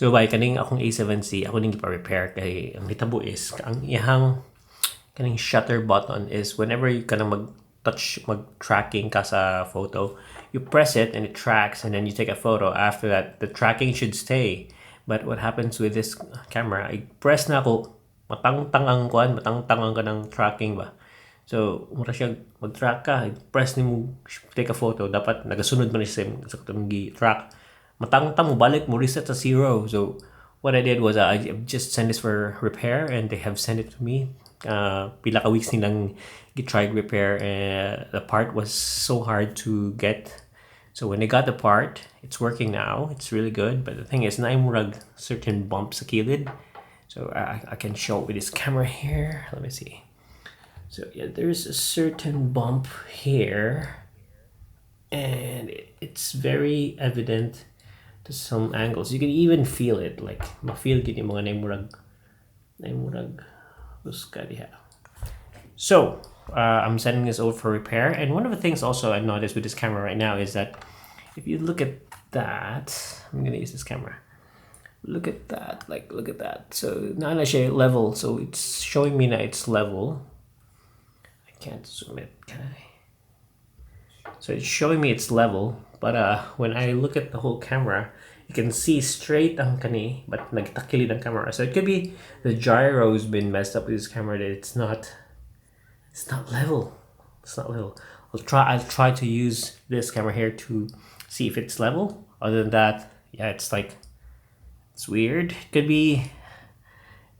So by kaning akong a7c, ako ning ipa-repair kay ang hitabo is ang iyang kaning shutter button is whenever you kanang mag-tracking ka sa photo, you press it and it tracks and then you take a photo. After that, the tracking should stay. But what happens with this camera, I press na ako, matangtang ang kanang tracking ba. So, mura siya mag-track ka, press ni mo take a photo, dapat nagasunod man siya sa katong gi-track. Matangtang mo balik mo reset sa 0. So what I did was I just sent this for repair and they have sent it to me. Pila ka weeks nilang gi-try repair and the part was so hard to get. So when I got the part, it's working now. It's really good. But the thing is, naimurag certain bumps sa kilid. So I can show it with this camera here. Let me see. So yeah, there's a certain bump here, and it's very evident to some angles. You can even feel it, like ma-feel gid yung mga naimurag buska diha. So I'm sending this over for repair, and one of the things also I noticed with this camera right now is that if you look at that, I'm gonna use this camera. Look at that, look at that. So na siya level, so it's showing me that it's level. I can't zoom it, can I? So it's showing me it's level, but when I look at the whole camera, you can see straight ang kani, but nagtakilid ang camera. So it could be the gyro's been messed up with this camera, that it's not level. It's not level. I'll try to use this camera here to see if it's level. Other than that, yeah, it's weird. Could be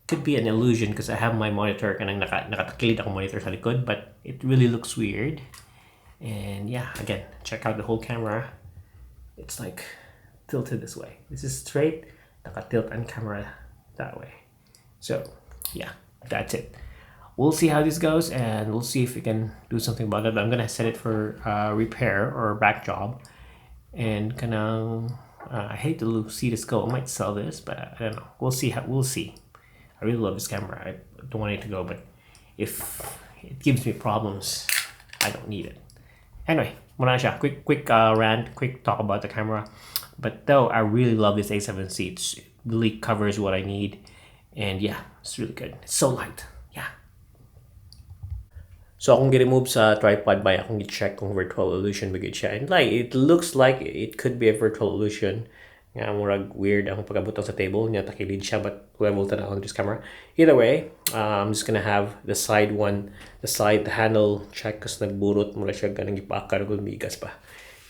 an illusion because I have my monitor kanang nakatakilid akong monitor sa likod, but it really looks weird. And yeah, again, check out the whole camera. It's like tilted this way. This is straight, naka-tilt ang camera that way. So yeah, that's it. We'll see how this goes and we'll see if we can do something about it. I'm gonna set it for repair or back job. And kanang I hate to see this go. I might sell this, but I don't know. We'll see. I really love this camera. I don't want it to go, but if it gives me problems, I don't need it. Anyway, muna siya. Quick rant, quick talk about the camera. But though, I really love this a7c. It really covers what I need. And yeah, it's really good. It's so light. Yeah. So akong gi-remove sa tripod by akong gi-check kung virtual illusion bagay siya. And it looks like it could be a virtual illusion. Nga murag weird akong pagabutang sa table. Nga takilid siya, but level ta na on this camera. Either way, I'm just gonna have the side handle check kasi nagburot mura siya ganang ipakar kung migas pa.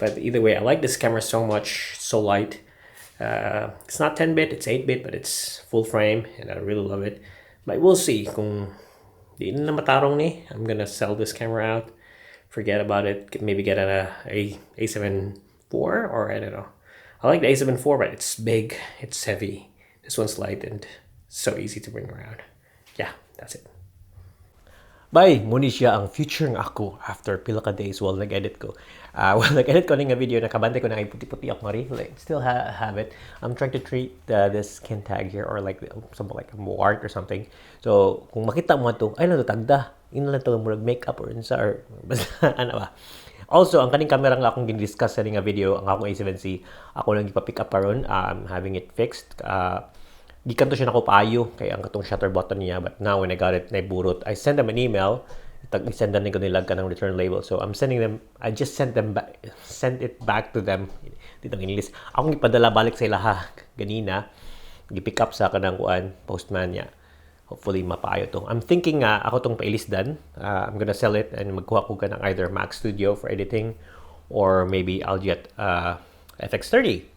But either way, I like this camera so much. It's so light. It's not 10-bit, it's 8-bit, but it's full frame and I really love it. But we'll see kung di na matarong ni. I'm gonna sell this camera out. Forget about it. Maybe get a a7 IV or I don't know. I like the a7 IV, but it's big, it's heavy. This one's light and so easy to bring around. Yeah, that's it. Bye! Muni siya ang future ng ako after pila ka days while nag-edit ko. Nag-edit ko nga video, nakabante ko na ay puti-puti ako mari. Still have it. I'm trying to treat this skin tag here or something like a wart or something. So, kung makita mo ito, ay lang ito tagda. Ino lang ito murag makeup or basta ano ba. Also, ang kaning camera nga akong gin-discuss sa nga video, ang akong a7c, ako lang ipa-pick up pa ron, having it fixed. Gikan to siya nako paayo kay ang katong shutter button niya, but now when I got it naiburot, I sent them an email. Isendan ko nila kanang return label. So I'm sending them, I just sent it back to them. Dito ang English. Akong ipadala balik sa ilaha ganina. Gi-pick up sa kanang postman niya. Hopefully mapaayo to. I'm thinking ako tong pailisdan. I'm gonna sell it and magkuha ko kanang either Mac Studio for editing or maybe I'll get FX30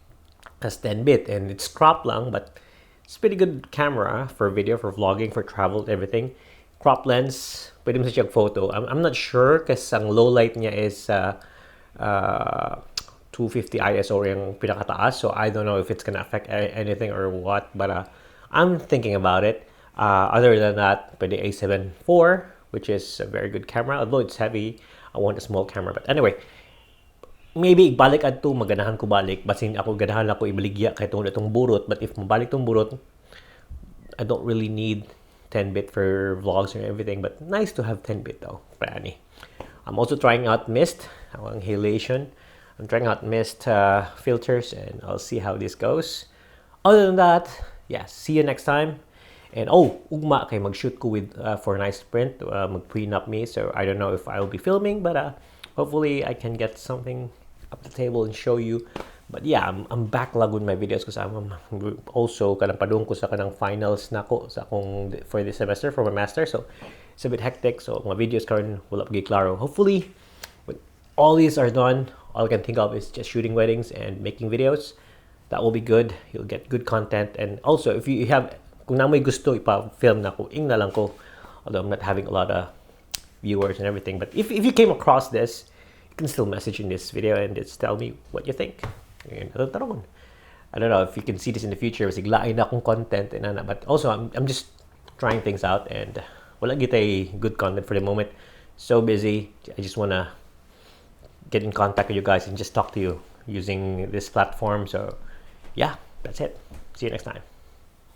as 10-bit and it's crop lang, but it's a pretty good camera for video, for vlogging, for travel, everything. Crop lens, pwede mo sa siyang photo. I'm not sure kasi ang low light niya is 250 ISO yung pinakataas, so I don't know if it's gonna affect anything or what, but I'm thinking about it. Other than that, pwede a7 IV, which is a very good camera, although it's heavy. I want a small camera, but anyway, maybe balik adto maganahan ko balik basin ako ganahan ako ibaligya kay itong burot, but if mabalik tong burot, I don't really need 10-bit for vlogs and everything, but nice to have 10-bit though. Prani. I'm also trying out mist, halation. I'm trying out mist filters and I'll see how this goes. Other than that, yeah, see you next time. And oh, ugma kay mag-shoot ko with for nice print, mag-prenup me. So I don't know if I will be filming, but hopefully I can get something up the table and show you. But yeah, I'm backlog with my videos because I'm also kanang padung ko sa kanang finals nako sa akong for this semester for my master. So it's a bit hectic. So my videos karon will up klaro. Hopefully, when all these are done, all I can think of is just shooting weddings and making videos. That will be good. You'll get good content. And also, if you have, kung na may gusto ipa-film na ko, ing na lang ko. Although I'm not having a lot of viewers and everything. But if you came across this, you can still message in this video and just tell me what you think. I don't know if you can see this in the future. Siglain na akong content. But also, I'm just trying things out. And wala gitay good content for the moment. So busy. I just want to get in contact with you guys and just talk to you using this platform. So yeah, that's it. See you next time.